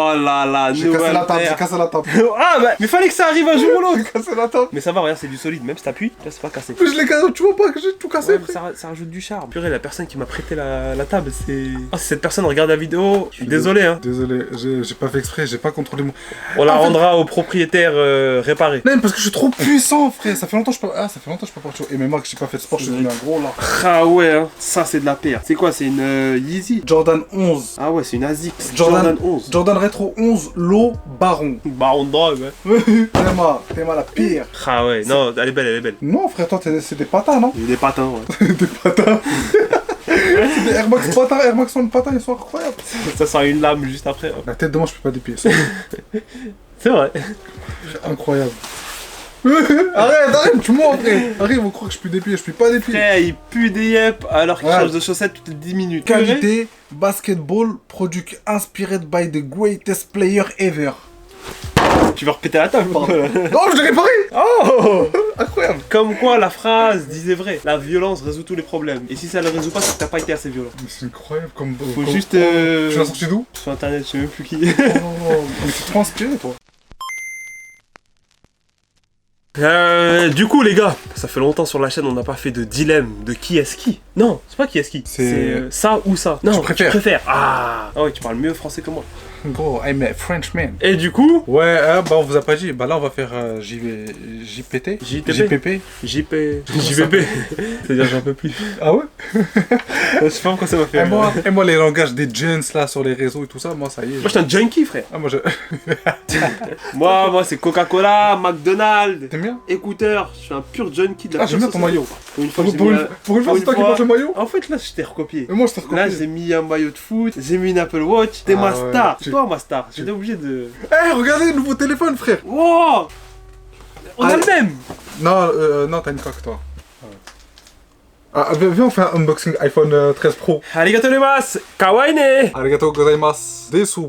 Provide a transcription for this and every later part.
Oh là là, J'ai cassé la table, j'ai cassé la table. Ah bah, mais fallait que ça arrive un jour ou l'autre. J'ai cassé la table. Mais ça va, regarde, c'est du solide, même si t'appuies, là c'est pas cassé. Mais je l'ai cassé, tu vois pas que j'ai tout cassé, Ouais, mais ça rajoute du charme. Purée, la personne qui m'a prêté la table, c'est... Oh, si cette personne regarde la vidéo, je suis désolé, hein. Désolé, j'ai pas fait exprès, j'ai pas contrôlé mon... On la rendra au propriétaire réparé. Non, parce que je suis trop puissant, frère. Ça fait longtemps que je peux... Ah, ça fait longtemps que je peux pas partir. Et même moi que j'ai pas fait de sport, je suis devenu un gros là. Ah ouais, hein. Ça c'est de la paire. C'est quoi, c'est une Yeezy? Jordan 11. Ah ouais, c'est une ASICS. Jordan 11. Jordan Retro 11, Low Baron. Baron de drogue, ouais. T'es la pire. Ah ouais, non, elle est belle, elle est belle. Non, frère, toi, c'est des patins, non? Il y a des patins, ouais. Des patins. C'est des Air Max patins, Air Max 1 patins, ils sont incroyables. Ça sent une lame juste après. Ouais. La tête de moi, je peux pas dépier. C'est vrai. Incroyable. Arrête, tu mens, frère. Arrête, vous croyez que je peux dépier, je peux pas dépier. Frère, il pue des yep alors qu'il change de chaussettes toutes les 10 minutes. Qualité, basketball, product inspired by the greatest player ever. Tu vas repéter la table, pardon. Non, je l'ai réparé. Oh. Incroyable. Comme quoi la phrase disait vrai. La violence résout tous les problèmes. Et si ça le résout pas, c'est que t'as pas été assez violent. Mais c'est incroyable comme... Faut juste... Tu l'as sorti d'où? Sur internet, je sais même plus qui. Oh, mais t'es trop inspiré, toi. Du coup les gars, ça fait longtemps sur la chaîne on n'a pas fait de dilemme de qui est-ce qui. Non, c'est pas qui est-ce qui. C'est ça ou ça. Non, je préfère. Ah ouais, tu parles mieux français que moi. Gros, I'm a Frenchman. Et du coup... Ouais, bah on vous a pas dit. Bah là on va faire JPT. JPP. JPP. C'est-à-dire j'en peux plus. Ah ouais? Je sais pas pourquoi ça m'a fait. Et moi les langages des gens là sur les réseaux et tout ça, moi ça y est. Moi je suis un junkie frère. Ah moi je... moi c'est Coca-Cola, McDonald's. T'aimes bien? Écouteur, je suis un pur junkie de la... Ah j'aime bien ton maillot. Pour une fois, c'est toi qui portes le maillot? En fait là je t'ai recopié. Et moi je t'ai recopié. Là j'ai mis un maillot de foot, j'ai mis une Apple Watch, t'es ma star. C'est toi ma star, j'étais obligé de... Eh regardez le nouveau téléphone frère. Wow. On a le même. Non t'as une coque toi. Ah, viens on fait un unboxing iPhone 13 Pro. Arigato gozaimasu, kawaii. Arigato gozaimasu. Desu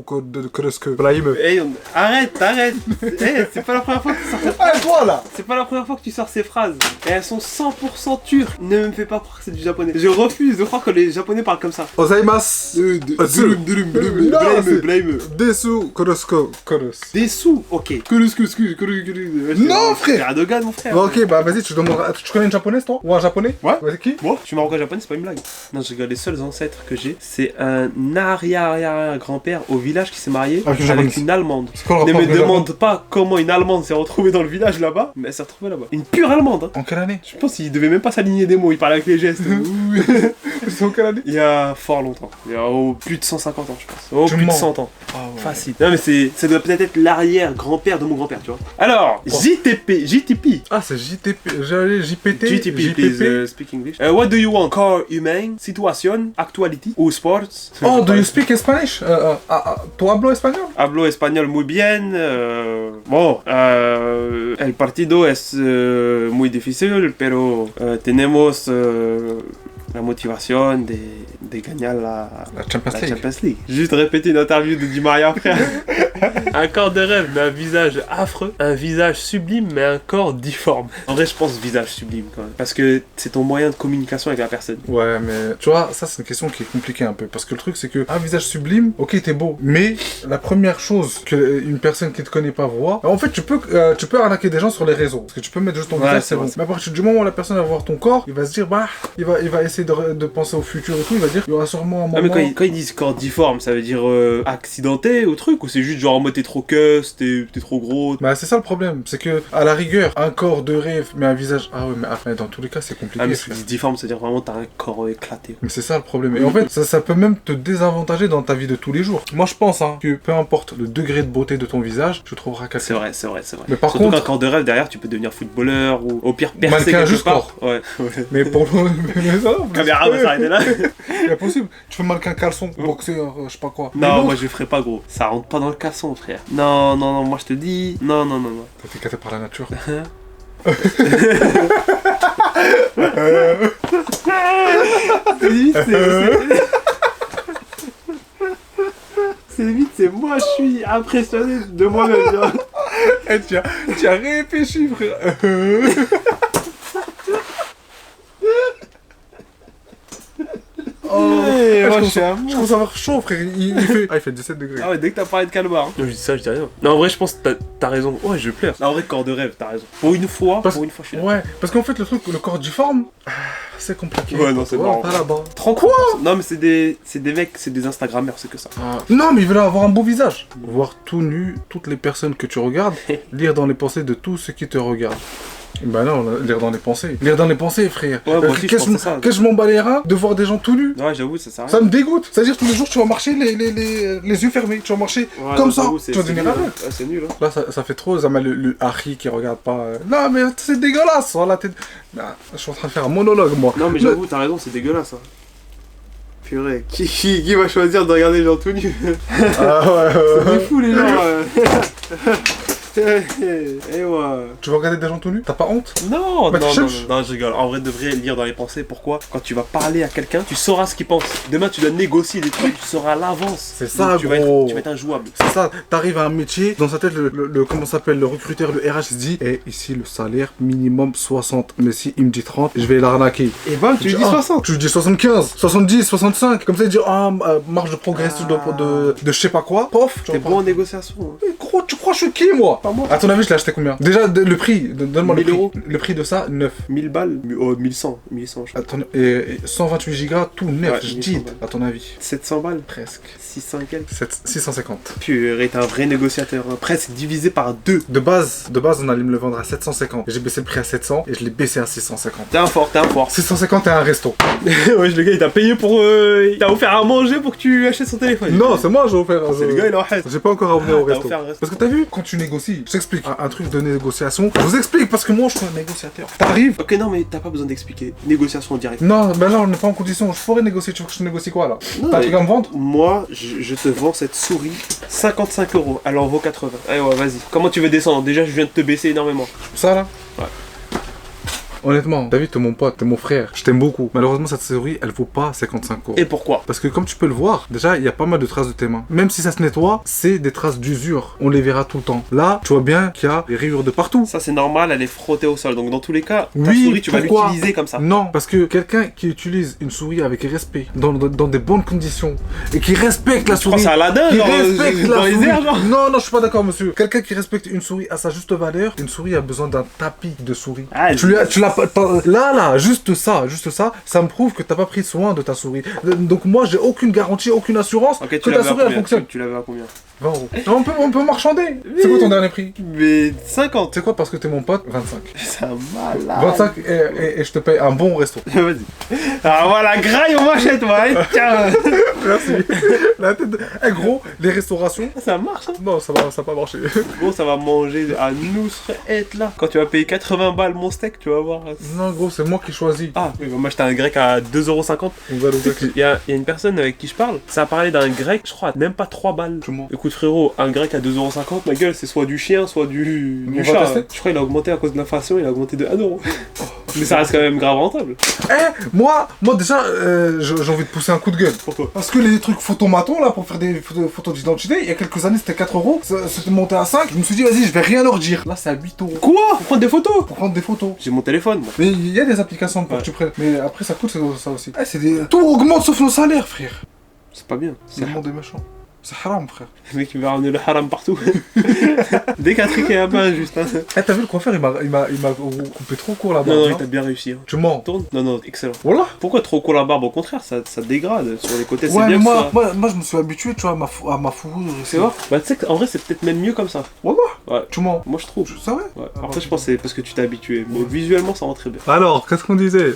kurusuku. Blaime. Hey, arrête. Hey, c'est pas la première fois que tu sors cette Ah toi là. C'est pas la première fois que tu sors ces phrases. Et elles sont 100% turques. Ne me fais pas croire que c'est du japonais. Je refuse de croire que les japonais parlent comme ça. Gozaimasu. Blame. Desu kurusuku. Des sous, ok. Non frère. Erdogan mon frère. Ok bah vas-y tu connais une japonaise toi? Ou un japonais? Ouais. Vas-y qui? Moi, je suis marocain-japonais, c'est pas une blague. Non, je regarde les seuls ancêtres que j'ai. C'est un arrière-grand-père au village qui s'est marié avec une Allemande. Ne me demande pas comment une Allemande s'est retrouvée dans le village là-bas, mais elle s'est retrouvée là-bas. Une pure Allemande, hein. En quelle année? Je pense qu'il devait même pas s'aligner des mots, il parlait avec les gestes. C'est en quelle année? Il y a fort longtemps. Il y a plus de 150 ans, je pense. Plus de 100 ans. Ah ouais. Facile. Non, mais ça doit peut-être être l'arrière-grand-père de mon grand-père, tu vois. Alors, JTP. Ah, c'est JTP. J'allais JPT. JTP, please speak English. What do you want? Car humain, situation, actuality ou sports? Oh, do you speak Spanish? ¿Tu hablo español? Hablo español muy bien. El partido es muy difícil, pero tenemos la motivation de gagner la Champions League. Juste répéter une interview de Di Maria, frère. Un corps de rêve, mais un visage affreux. Un visage sublime, mais un corps difforme. En vrai, je pense visage sublime quand même. Parce que c'est ton moyen de communication avec la personne. Ouais, mais tu vois, ça c'est une question qui est compliquée un peu. Parce que le truc, c'est que un visage sublime, ok, t'es beau. Mais la première chose qu'une personne qui te connaît pas voit, en fait, tu peux arnaquer des gens sur les réseaux. Parce que tu peux mettre juste ton visage, c'est bon. Mais à partir du moment où la personne va voir ton corps, il va se dire, bah, il va essayer de penser au futur et tout. Il va dire, il y aura sûrement un moment. Ah, mais quand ils disent corps difforme, ça veut dire accidenté ou truc? Ou c'est juste genre en mode t'es trop cuss, t'es trop gros? Bah, c'est ça le problème. C'est que, à la rigueur, un corps de rêve, mais un visage. Ah ouais, mais dans tous les cas, c'est compliqué. Ah, mais ce qu'ils disent difforme, c'est-à-dire vraiment t'as un corps éclaté. Mais c'est ça le problème. Et en fait, ça peut même te désavantager dans ta vie de tous les jours. Moi, je pense que peu importe le degré de beauté de ton visage, tu trouveras quelqu'un. C'est vrai. Mais par surtout contre, qu'un corps de rêve, derrière, tu peux devenir footballeur ou au pire percer mannequin quelque part. Ouais. Mais pour mais ça, Caméra va s'arrêter là. C'est impossible. Tu fais mannequin caleçon, boxeur, je sais pas quoi. Non, moi je ferai pas gros. Ça rentre pas dans le caleçon, frère. Non, moi je te dis. Non. T'as été gâté par la nature. C'est limite, c'est moi, je suis impressionné de moi-même. Eh, tu as réfléchi, frère. Oh, moi je commence à avoir chaud, frère. Il fait... Ah, il fait 17 degrés. Ah ouais, dès que t'as parlé de calmar. Hein. Je dis ça, je dis rien. Non, en vrai, je pense que t'as raison. Ouais, je pleure. En vrai, corps de rêve, t'as raison. Pour une fois, je suis là. Ouais, parce qu'en fait, le truc, le corps difforme, c'est compliqué. Ouais, non, c'est marrant. Pas là-bas. Trop quoi? Non, mais c'est des mecs, c'est des Instagrammeurs, c'est que ça. Non, mais ils veulent avoir un beau visage. Voir tout nu, toutes les personnes que tu regardes, lire dans les pensées de tous ceux qui te regardent. Bah non, lire dans les pensées. Lire dans les pensées, frère. Ouais, moi aussi, Qu'est-ce que je m'en bats les reins de voir des gens tout nus? Ouais, j'avoue, ça sert à rien. Ça me dégoûte. C'est-à-dire tous les jours, tu vas marcher les yeux fermés. Tu vas marcher comme ça. Tu vas devenir aveugle. Ouais, c'est nul. Hein. Là, ça fait trop. Zama, le Harry qui regarde pas. Non, mais c'est dégueulasse. Voilà, bah, je suis en train de faire un monologue, moi. Non, mais j'avoue, t'as raison, c'est dégueulasse. Hein. Purée, qui va choisir de regarder les gens tout nus? Ah ouais. C'est fou, les gens. Et ouais. Tu vas regarder des gens tout nus? T'as pas honte? Non, non, je rigole. En vrai, de vrai, lire dans les pensées. Pourquoi? Quand tu vas parler à quelqu'un, tu sauras ce qu'il pense. Demain, tu dois négocier des trucs, tu sauras à l'avance. C'est ça, tu gros. Tu vas être injouable. C'est ça. T'arrives à un métier, dans sa tête, comment s'appelle, le recruteur, le RH se dit, ici, le salaire minimum 60. Mais si il me dit 30, je vais l'arnaquer. Et bam, tu lui dis 60. Tu lui dis 75, 70, 65. Comme ça, il dit, marge de progression de je sais pas quoi. Pof. T'es bon en négociation. Hein. Mais gros, tu crois que je suis qui, moi? Pas moi. À ton avis, je l'ai acheté combien? Déjà, le prix, donne-moi le prix. 1000 euros. Le prix de ça, 9. 1000 balles. Oh, 1100. 1100, je crois. Attends, et 128 gigas, tout neuf, Ouais, je 1100 dis, balles. à ton avis. 700 balles. Presque. 600 et quelques. 650. Purée, t'es un vrai négociateur. Hein. Presque divisé par 2. De base, on allait me le vendre à 750. J'ai baissé le prix à 700 et je l'ai baissé à 650. T'es un fort. 650 et un resto. Ouais, le gars, il t'a payé pour. Il t'a offert à manger pour que tu achètes son téléphone. Non, c'est moi, j'ai offert. C'est le gars, il en reste. J'ai pas encore amené au resto. Offert un resto. Parce que t'as vu, quand tu négocies, je t'explique un truc de négociation. Je vous explique parce que moi, je suis un négociateur. T'arrives. Ok, non, mais t'as pas besoin d'expliquer. Négociation en direct. Non, ben là, on n'est pas en condition. Je pourrais négocier. Tu veux que je négocie quoi là? T'as un truc à me vendre? Moi, je te vends cette souris 55 €. Elle en vaut 80. Allez, ouais, vas-y. Comment tu veux descendre? Déjà, je viens de te baisser énormément. Ça là? Ouais. Honnêtement, David, t'es mon pote, t'es mon frère, je t'aime beaucoup. Malheureusement, cette souris, elle vaut pas 55 €. Et pourquoi? Parce que comme tu peux le voir, déjà, il y a pas mal de traces de tes mains. Même si ça se nettoie, c'est des traces d'usure. On les verra tout le temps. Là, tu vois bien qu'il y a des rayures de partout. Ça, c'est normal, elle est frottée au sol. Donc, dans tous les cas, ta Oui, souris, tu vas pourquoi? l'utiliser comme ça. Non, parce que quelqu'un qui utilise une souris avec respect, dans des bonnes conditions, et qui respecte la Tu crois souris... que c'est Aladdin, qui genre, respecte dans la les souris. airs, genre? Non, je suis pas d'accord, monsieur. Quelqu'un qui respecte une souris à sa juste valeur, une souris a besoin d'un tapis de souris. Ah, tu l'as pas... Là, juste ça, ça me prouve que t'as pas pris soin de ta souris. Donc moi, j'ai aucune garantie, aucune assurance Ok, que ta souris, elle fonctionne. Tu l'avais à combien? 20 €. Non, on peut marchander. C'est quoi ton dernier prix? Mais 50. C'est quoi, parce que t'es mon pote? 25. C'est un malade. 25 et je te paye un bon resto. Vas-y. Alors voilà, graille, on m'achète, moi. Hein. Tiens. Merci. La tête de... gros, les restaurations... Ça marche, hein. Non, ça va pas marcher. Gros, ça va manger à nous être là. Quand tu vas payer 80 balles mon steak, tu vas voir. Non, gros, c'est moi qui choisis. Ah, oui, moi j'étais un grec à 2,50 €. Il y a une personne avec qui je parle, ça a parlé d'un grec, je crois, même pas 3 balles. Comment? Écoute frérot, un grec à 2,50 €, ma gueule, c'est soit du chien, soit du On va chat. tester. Je crois qu'il a augmenté à cause de l'inflation, il a augmenté de 1 €. Mais ça reste quand même grave rentable. Moi déjà, j'ai envie de pousser un coup de gueule. Pourquoi? Parce que les trucs photomatons, là, pour faire des photos d'identité, il y a quelques années, c'était 4 €. C'était monté à 5. Je me suis dit, vas-y, je vais rien leur dire. Là, c'est à 8 €. Quoi? Pour prendre des photos? Pour prendre des photos. J'ai mon téléphone, moi. Mais il y a des applications pour que tu prennes. Mais après, ça coûte ça aussi. Tout augmente sauf nos salaires, frère. C'est pas bien. Le monde est méchant. C'est haram, frère. Le mec, il va ramener le haram partout. Dès qu'un truc est un peu injuste. Hein. T'as vu le coiffeur, il m'a coupé trop court la barbe. Non, il t'a bien réussi. Hein. Tu mens. Tourne. Non, excellent. Voilà. Pourquoi trop court la barbe? Au contraire, ça dégrade. Sur les côtés, c'est Ouais, bien mais que ça... moi, je me suis habitué, tu vois, à ma fourrure. C'est vrai? Bah, tu sais qu'en vrai, c'est peut-être même mieux comme ça. Ouais. Tu mens. Moi, je trouve. C'est vrai? Ouais. Après, je pense que c'est parce que tu t'es habitué. Mais visuellement, ça rend très bien. Alors, qu'est-ce qu'on disait?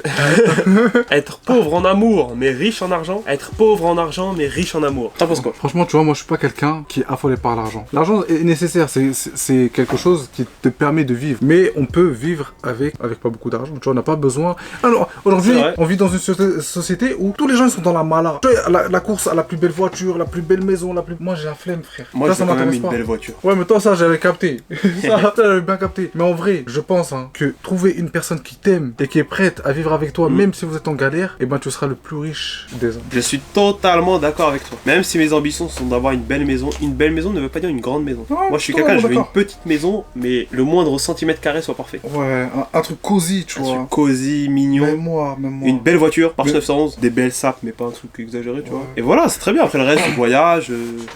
Être pauvre en amour, mais riche en argent. Être pauvre en argent, mais riche en amour. T'en penses quoi? Franchement, tu vois, moi, je suis pas quelqu'un qui est affolé par l'argent. L'argent est nécessaire, c'est quelque chose qui te permet de vivre. Mais on peut vivre avec pas beaucoup d'argent. Tu vois, on n'a pas besoin... Alors, aujourd'hui, on vit dans une société où tous les gens ils sont dans la mala. Tu vois, la course à la plus belle voiture, la plus belle maison, Moi, j'ai la flemme, frère. Moi, ça j'ai quand même m'intéresse une pas. belle voiture. Ouais, mais toi, ça, j'avais capté. ça, j'avais bien capté. Mais en vrai, je pense que trouver une personne qui t'aime et qui est prête à vivre avec toi, même si vous êtes en galère, eh ben, tu seras le plus riche des hommes. Je suis totalement d'accord avec toi. Même si mes ambitions sont sont d'avoir une belle maison. Une belle maison ne veut pas dire une grande maison. Non, moi je suis quelqu'un, je veux une petite maison, mais le moindre centimètre carré soit parfait. Ouais, un truc cosy, tu vois. Un truc cosy, mignon. Même moi. Une belle voiture, Porsche 911, des belles sapes, mais pas un truc exagéré, tu vois. Et voilà, c'est très bien. Après le reste, du voyage.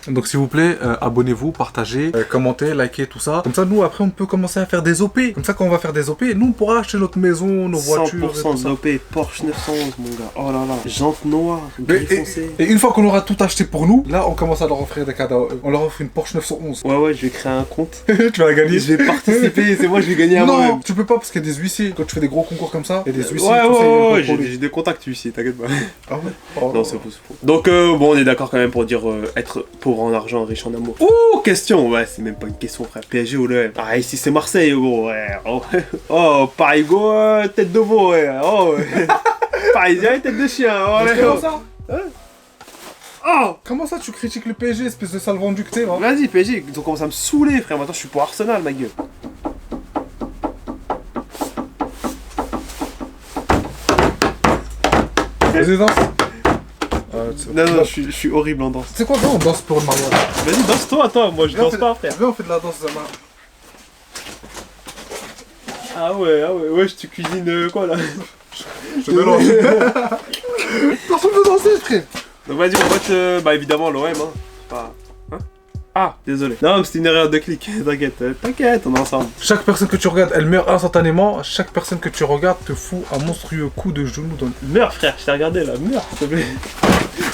Donc s'il vous plaît, abonnez-vous, partagez, commentez, likez, tout ça. Comme ça, nous après, on peut commencer à faire des OP. Comme ça, quand on va faire des OP, nous on pourra acheter notre maison, nos voitures. 100% d'OP, Porsche 911, mon gars. Oh là là, jantes noires, gris foncé. Et une fois qu'on aura tout acheté pour nous, là on commence à leur offrir des cadeaux. On leur offre une Porsche 911. Ouais, je vais créer un compte. Tu vas la gagner. Je vais participer, c'est moi, je vais gagner à moi-même. Non, tu peux pas parce qu'il y a des huissiers. Quand tu fais des gros concours comme ça, il y a des huissiers. Ouais, j'ai des contacts huissiers, t'inquiète pas. Ah ouais. Non, c'est faux. Donc, bon, on est d'accord quand même pour dire être pauvre en argent, riche en amour. Oh, question. Ouais, c'est même pas une question, frère. PSG ou l'OM. Ah, ici c'est Marseille, gros. Ouais. Oh, Paris, go, tête de veau, ouais. Oh, Parisien et tête de chien. Comment ça? Oh! Comment ça tu critiques le PSG, espèce de sale vendu que t'es, là? Vas-y, PSG, ils ont commencé à me saouler, frère. Maintenant, je suis pour Arsenal, ma gueule. Vas-y, danse. Non, je suis horrible en danse. C'est quoi, viens, on danse pour le mariage. Vas-y, danse-toi, toi. Moi, je danse pas, frère. Viens, on fait de la danse, Zama. Ah ouais, tu cuisines quoi, là? Je mélange. Personne veut danser, frère. Donc vas-y, on vote, bah évidemment l'OM, hein. Pas... Hein? Ah, désolé. Non, mais c'était une erreur de clic. T'inquiète, on est ensemble. Chaque personne que tu regardes, elle meurt instantanément. Chaque personne que tu regardes te fout un monstrueux coup de genou dans le... Meurs, frère, je t'ai regardé là, meurs, s'il te plaît.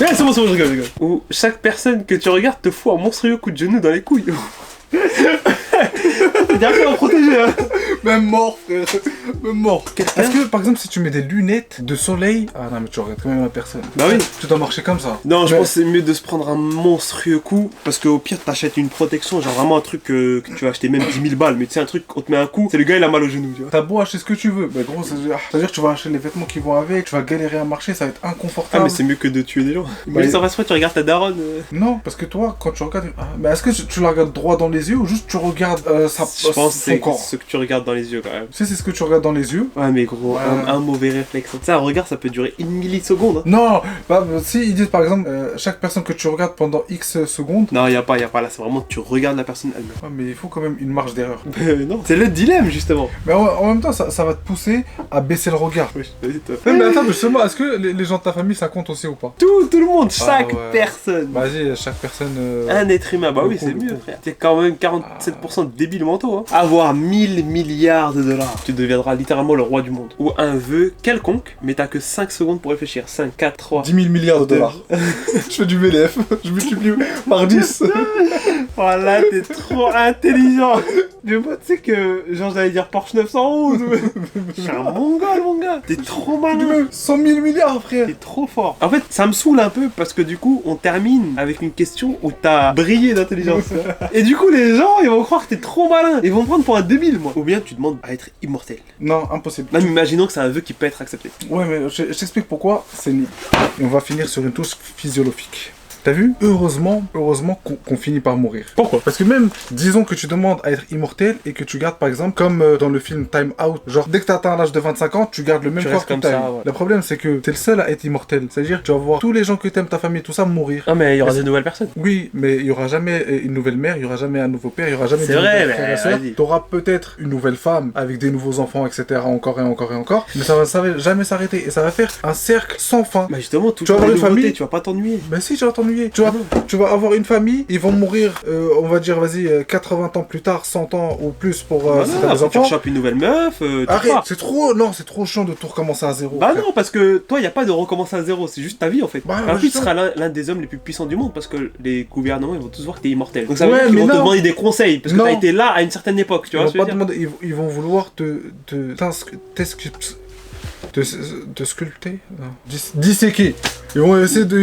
Ouais, c'est bon, je rigole. Ou chaque personne que tu regardes te fout un monstrueux coup de genou dans les couilles. T'es directement protégé, hein. Même mort, frère. Même mort. Est-ce que, par exemple, si tu mets des lunettes de soleil... Ah non, mais tu regardes quand même la personne. Bah oui. Tu dois marcher comme ça. Non, je pense que c'est mieux de se prendre un monstrueux coup. Parce qu'au pire, t'achètes une protection, genre vraiment un truc que tu vas acheter même 10 000 balles. Mais tu sais, un truc, on te met un coup, c'est le gars, il a mal au genou, tu vois. T'as beau acheter ce que tu veux. Mais gros, c'est-à-dire que tu vas acheter les vêtements qui vont avec, tu vas galérer à marcher, ça va être inconfortable. Ah, mais c'est mieux que de tuer des gens. Mais ça reste pas, tu regardes ta daronne. Non, parce que toi, quand tu regardes... Ah, mais est-ce que tu la regardes droit dans les yeux ou juste tu regardes je pense que c'est ce que tu regardes dans les yeux quand même. Tu sais, c'est ce que tu regardes dans les yeux. Ouais, mais gros, un mauvais réflexe. Tu sais, un regard, ça peut durer une milliseconde. Hein. Non, bah, si ils disent par exemple, chaque personne que tu regardes pendant X secondes. Non, y a pas là, c'est vraiment tu regardes la personne elle-même. Ouais, mais il faut quand même une marge d'erreur. Non, c'est le dilemme justement. Mais en même temps, ça va te pousser à baisser le regard. Oui, vas-y, toi. Mais attends, justement, est-ce que les gens de ta famille ça compte aussi ou pas? Tout le monde, chaque personne. Vas-y, chaque personne. Un être humain, bah oui, c'est mieux, frère. T'es quand même 47% de débiles mentaux, hein. Avoir 1000 milliards de dollars, tu deviendras littéralement le roi du monde. Ou un vœu quelconque, mais t'as que 5 secondes pour réfléchir. 5, 4, 3. 10 000 milliards de dollars. Je fais du VDF, je multiplie par 10. Voilà, t'es trop intelligent. Mais moi, tu sais que, genre, j'allais dire Porsche 911. Je suis un mongol, mon gars. T'es trop malin. 100 000 milliards, frère. T'es trop fort. En fait, ça me saoule un peu parce que du coup, on termine avec une question où t'as brillé d'intelligence. Et du coup, les gens, ils vont croire que t'es trop malin. Ils vont me prendre pour un débile, moi. Ou bien tu demandes à être immortel. Non, impossible. Même imaginons que c'est un vœu qui peut être accepté. Ouais, mais je t'explique pourquoi c'est nul. Et on va finir sur une touche physiologique. T'as vu? Heureusement qu'on finit par mourir. Pourquoi? Parce que même, disons que tu demandes à être immortel et que tu gardes par exemple, comme dans le film Time Out, genre dès que t'atteins l'âge de 25 ans, tu gardes le même corps toute ta vie. Ouais. Le problème c'est que t'es le seul à être immortel. C'est-à-dire que tu vas voir tous les gens que t'aimes, ta famille, tout ça, mourir. Ah mais il y aura des nouvelles personnes. Oui, mais il y aura jamais une nouvelle mère, il y aura jamais un nouveau père, il y aura jamais de nouvelles frères et sœurs. T'auras peut-être une nouvelle femme avec des nouveaux enfants, etc. Encore et encore et encore. Mais ça va jamais s'arrêter et ça va faire un cercle sans fin. Bah justement, tu vas avoir une famille, tu vas pas t'ennuyer. Mais si, tu vas t'ennuyer. Tu vas avoir une famille, ils vont mourir, on va dire, vas-y, 80 ans plus tard, 100 ans ou plus pour des enfants. Tu chopes une nouvelle meuf, arrête, c'est trop chiant de tout recommencer à zéro. Bah non, parce que toi, y a pas de recommencer à zéro, c'est juste ta vie en fait. Bah, après, tu seras l'un des hommes les plus puissants du monde parce que les gouvernements, ils vont tous voir que t'es immortel. Donc ça veut dire qu'ils vont te demander des conseils parce que t'as été là à une certaine époque, tu vois. Ils vont vouloir te sculpter, disséquer. Ils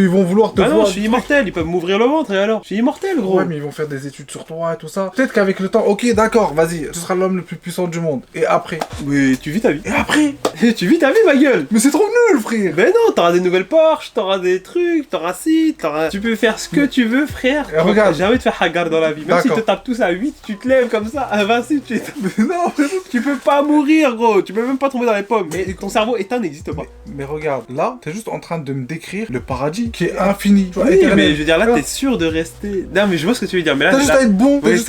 vont vouloir te voir. Non, je suis immortel, ils peuvent m'ouvrir le ventre et alors? Je suis immortel, gros. Ouais, mais ils vont faire des études sur toi et tout ça. Peut-être qu'avec le temps, ok, d'accord, vas-y, tu seras l'homme le plus puissant du monde. Et après? Mais tu vis ta vie. Et après? Tu vis ta vie, ma gueule. Mais c'est trop nul, frère. Mais non, t'auras des nouvelles Porsche, t'auras des trucs, t'auras ci, Tu peux faire ce que tu veux, frère. Et regarde. J'ai envie de faire hagar dans la vie. Même si tu te tapes tous à 8, tu te lèves comme ça, invincible. Mais non, tu peux pas mourir, gros. Tu peux même pas tomber dans les pommes. Mais ton cerveau éteint n'existe pas. Mais regarde, là, t'es juste en train de me décrire acquérir le paradis qui est infini. Tu vois, oui, éternel. mais je veux dire, là, t'es sûr de rester. Non, mais je vois ce que tu veux dire. Mais là, t'as juste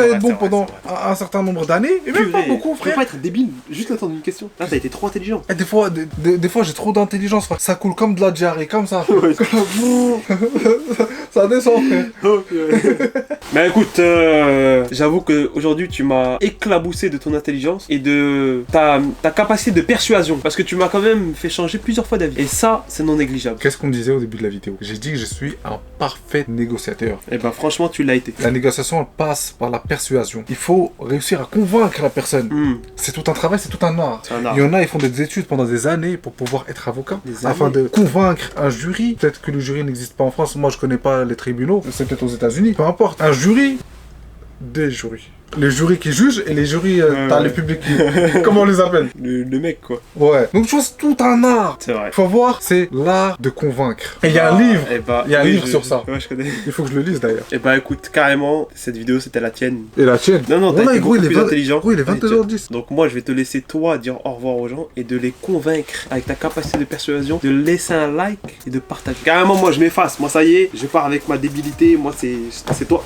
à être bon, pendant vrai. un certain nombre d'années, et même pas beaucoup, frère. Faut pas être débile, juste attendre une question. Là, t'as été trop intelligent. Et des fois j'ai trop d'intelligence, frère. Ça coule comme de la diarrhée, comme ça. Ouais. Ça descend, frère. Mais écoute, j'avoue que aujourd'hui tu m'as éclaboussé de ton intelligence et de ta capacité de persuasion. Parce que tu m'as quand même fait changer plusieurs fois d'avis. Et ça, c'est non négligeable. Qu'est-ce qu'on disait au début de la vidéo? J'ai dit que je suis un parfait négociateur. Et ben franchement, tu l'as été. La négociation, elle passe par la persuasion. Il faut réussir à convaincre la personne. C'est tout un travail, c'est tout un art. Il y en a, ils font des études pendant des années pour pouvoir être avocat, afin de convaincre un jury. Peut-être que le jury n'existe pas en France. Moi, je connais pas les tribunaux. C'est peut-être aux États-Unis. Peu importe. Un jury, des jurys. Les jurys qui jugent et les jurys, t'as le public qui... Comment on les appelle? Le mec, quoi. Ouais. Donc, tu vois, c'est tout un art. C'est vrai. Faut voir, c'est l'art de convaincre. Et il y a un livre. Il y a un livre sur ça. Ouais, je connais. Il faut que je le lise, d'ailleurs. Et bah, écoute, carrément, cette vidéo, c'était la tienne. Et la tienne? Non, t'as été beaucoup plus intelligent. Gros, il est 22h10. Donc, moi, je vais te laisser, toi, dire au revoir aux gens et de les convaincre avec ta capacité de persuasion, de laisser un like et de partager. Carrément, moi, je m'efface. Moi, ça y est, je pars avec ma débilité. Moi, c'est toi.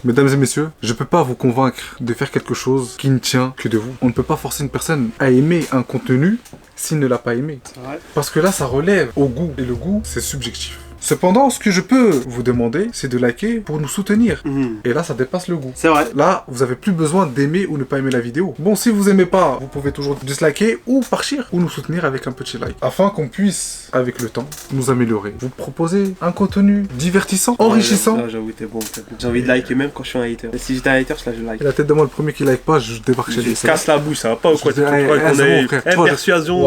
Mesdames et messieurs, je peux pas vous convaincre de faire quelque chose qui ne tient que de vous. On ne peut pas forcer une personne à aimer un contenu s'il ne l'a pas aimé. C'est vrai. Parce que là, ça relève au goût. Et le goût, c'est subjectif. Cependant, ce que je peux vous demander, c'est de liker pour nous soutenir. Et là, ça dépasse le goût. C'est vrai. Là, vous avez plus besoin d'aimer ou ne pas aimer la vidéo. Bon, si vous aimez pas, vous pouvez toujours disliker ou partir. Ou nous soutenir avec un petit like. Afin qu'on puisse, avec le temps, nous améliorer. Vous proposer un contenu divertissant, enrichissant. Là, j'avoue, t'es bon. J'ai envie de liker même quand je suis un hater. Et si j'étais un hater, là, je like. Et la tête de moi, le premier qui like pas, je débarque chez lui. Je casse la bouche, ça va pas ou quoi? Tu crois qu'on est persuasion,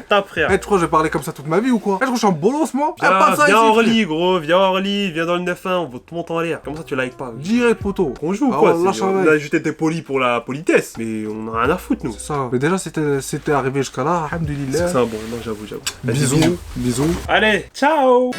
tape, frère. Tu crois que je vais parler comme ça toute ma vie ou quoi? Je crois que je suis en bolos, moi? Viens Orly, gros, viens Orly, viens dans le 9-1, on va te monter en l'air. Comment ça tu likes pas? Direct, poto. On joue ou quoi? On a juste été poli pour la politesse, mais on a rien à foutre, nous. C'est ça. Mais déjà, c'était arrivé jusqu'à là, alhamdoulilah. C'est ça, bon, non, j'avoue. Bisous. Allez, ciao!